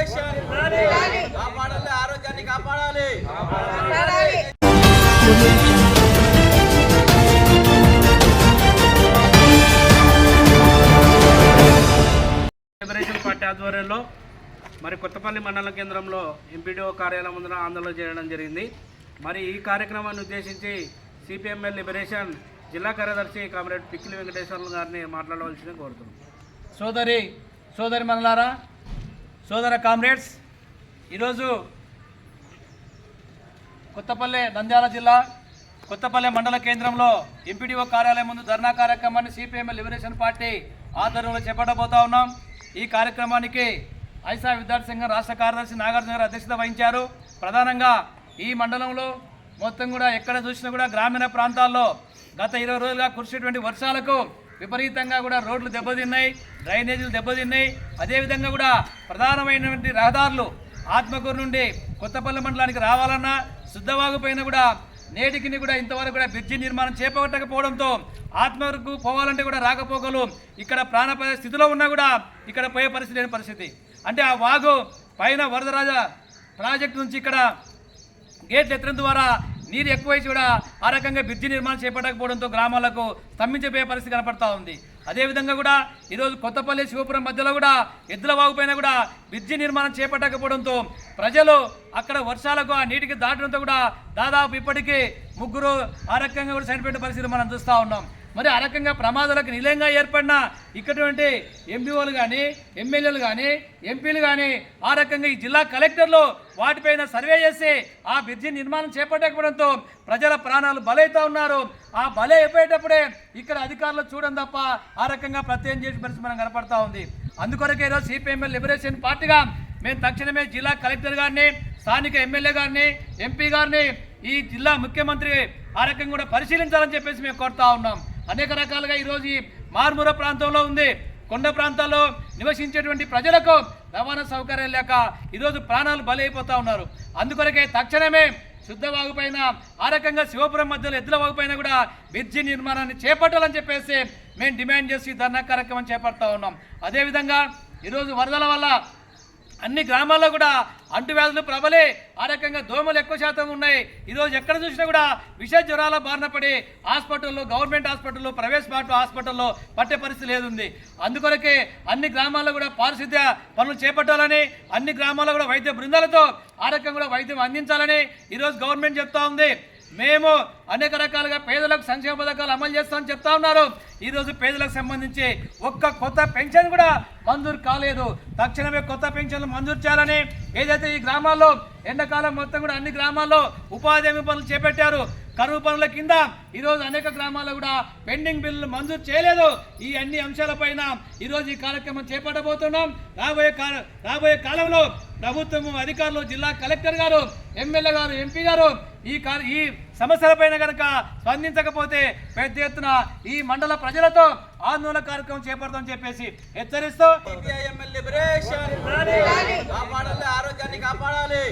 Liberation కాపాడాలి, ఆరోగ్యాన్ని కాపాడాలి. లిబరేషన్ పార్టీ ఆధ్వర్యంలో మరి కొత్తపల్లి మండల కేంద్రంలో ఎంపీడీఓ కార్యాలయం ముందు ఆందోళన చేయడం జరిగింది. మరి ఈ కార్యక్రమాన్ని ఉద్దేశించి సిపిఎంఎల్ లిబరేషన్ జిల్లా కార్యదర్శి కామ్రేడ్ పిక్కిలి వెంకటేశ్వర్లు గారిని మాట్లాడవలసింది కోరుతున్నాం. సోదరి మనలారా, సోదర కామ్రేడ్స్, ఈరోజు కొత్తపల్లి నంద్యాల జిల్లా కొత్తపల్లి మండల కేంద్రంలో ఎంపీడీఓ కార్యాలయం ముందు ధర్నా కార్యక్రమాన్ని సిపిఎంఎల్ లిబరేషన్ పార్టీ ఆధ్వర్యంలో చేపట్టబోతా ఉన్నాం. ఈ కార్యక్రమానికి ఐసా విద్యార్థి సంఘం రాష్ట్ర కార్యదర్శి నాగార్జున గారు అధ్యక్షత వహించారు. ప్రధానంగా ఈ మండలంలో మొత్తం కూడా ఎక్కడ చూసినా కూడా గ్రామీణ ప్రాంతాల్లో గత 20 రోజులుగా కురిసేటువంటి వర్షాలకు విపరీతంగా కూడా రోడ్లు దెబ్బతిన్నాయి, డ్రైనేజీలు దెబ్బతిన్నాయి. అదేవిధంగా కూడా ప్రధానమైనటువంటి రహదారులు ఆత్మకూరు నుండి కొత్తపల్లి మండలానికి రావాలన్నా శుద్ధవాగు పైన కూడా నేటికి కూడా ఇంతవరకు కూడా బ్రిడ్జి నిర్మాణం చేపట్టకపోవడంతో ఆత్మకూరుకు పోవాలంటే కూడా రాకపోకలు ఇక్కడ ప్రాణాపాయ స్థితిలో ఉన్నా కూడా ఇక్కడ పోయే పరిస్థితి లేని పరిస్థితి. అంటే ఆ వాగు పైన వరదరాజ ప్రాజెక్టు నుంచి ఇక్కడ గేట్లు ఎత్తడం ద్వారా నీరు ఎక్కువైసి కూడా ఆ రకంగా బ్రిడ్జి నిర్మాణం చేపట్టకపోవడంతో గ్రామాలకు స్తంభించిపోయే పరిస్థితి కనపడతా ఉంది. అదేవిధంగా కూడా ఈరోజు కొత్తపల్లి శివపురం మధ్యలో కూడా ఎద్దుల వాగుపైన కూడా బ్రిడ్జి నిర్మాణం చేపట్టకపోవడంతో ప్రజలు అక్కడ వర్షాలకు ఆ నీటికి దాటడంతో కూడా దాదాపు ఇప్పటికీ 3 ఆ రకంగా కూడా చనిపోయిన పరిస్థితి మనం చూస్తూ ఉన్నాం. మరి ఆ రకంగా ప్రమాదాలకు నిలయంగా ఏర్పడిన ఇక్కటువంటి ఎంపీఓలు కానీ ఎమ్మెల్యేలు కానీ ఎంపీలు కానీ ఆ రకంగా ఈ జిల్లా కలెక్టర్లు వాటిపైన సర్వే చేసి ఆ బ్రిడ్జి నిర్మాణం చేపట్టకపోవడంతో ప్రజల ప్రాణాలు బలైతా ఉన్నారు. ఆ బలై అయిపోయేటప్పుడే ఇక్కడ అధికారులు చూడడం తప్ప ఆ రకంగా ప్రత్యయం చేసే పరిస్థితి మనం కనపడతా ఉంది. అందుకొరకే ఈరోజు సిపిఎంఎల్ లిబరేషన్ పార్టీగా మేము తక్షణమే జిల్లా కలెక్టర్ గారిని, స్థానిక ఎమ్మెల్యే గారిని, ఎంపీ గారిని, ఈ జిల్లా ముఖ్యమంత్రి ఆ రకంగా కూడా పరిశీలించాలని చెప్పేసి మేము కోరుతా ఉన్నాం. అనేక రకాలుగా ఈరోజు ఈ మారుమూల ప్రాంతంలో ఉంది, కొండ ప్రాంతాల్లో నివసించేటువంటి ప్రజలకు రవాణా సౌకర్యం లేక ఈరోజు ప్రాణాలు బలైపోతూ ఉన్నారు. అందుకొరకే తక్షణమే శుద్ధవాగు పైన ఆ రకంగా శివపురం మధ్యలో ఎద్దుల వాగు పైన కూడా బ్రిడ్జి నిర్మాణాన్ని చేపట్టాలని చెప్పేసి మేము డిమాండ్ చేసి ధర్నా కార్యక్రమం చేపడతా ఉన్నాం. అదేవిధంగా ఈరోజు వరదల వల్ల అన్ని గ్రామాల్లో కూడా అంటువ్యాధులు ప్రబలి ఆ రకంగా దోమలు ఎక్కువ శాతం ఉన్నాయి. ఈరోజు ఎక్కడ చూసినా కూడా విష జ్వరాల బారిన పడి హాస్పిటల్లో, గవర్నమెంట్ హాస్పిటల్లో, ప్రైవేట్ హాస్పిటల్లో పట్టే పరిస్థితి లేదుంది. అందుకొరకే అన్ని గ్రామాల్లో కూడా పారిశుద్ధ్య పనులు చేపట్టాలని, అన్ని గ్రామాల్లో కూడా వైద్య బృందాలతో ఆ రకంగా కూడా వైద్యం అందించాలని ఈరోజు గవర్నమెంట్ చెప్తా ఉంది. మేము అనేక రకాలుగా పేదలకు సంక్షేమ పథకాలు అమలు చేస్తామని చెప్తా ఉన్నారు. ఈరోజు పేదలకు సంబంధించి ఒక్క కొత్త పెన్షన్ కూడా మంజూరు కాలేదు. తక్షణమే కొత్త పెన్షన్లు మంజూరు చేయాలని, ఏదైతే ఈ గ్రామాల్లో ఎండాకాలం మొత్తం కూడా అన్ని గ్రామాల్లో ఉపాధి హామీ పనులు చేపట్టారు. కరువు పనుల కింద ఈరోజు అనేక గ్రామాల్లో కూడా పెండింగ్ బిల్లులు మంజూరు చేయలేదు. ఈ అన్ని అంశాలపైన ఈరోజు ఈ కార్యక్రమం చేపట్టబోతున్నాం. రాబోయే కాలంలో ప్రభుత్వము, అధికారులు, జిల్లా కలెక్టర్ గారు, ఎమ్మెల్యే గారు, ఎంపీ గారు ఈ సమస్యలపైన కనుక స్పందించకపోతే పెద్ద ఎత్తున ఈ మండల ప్రజలతో ఆందోళన కార్యక్రమం చేపడతామని చెప్పేసి హెచ్చరిస్తూ లిబరేషన్ కాపాడాలి, ఆరోగ్యాన్ని కాపాడాలి.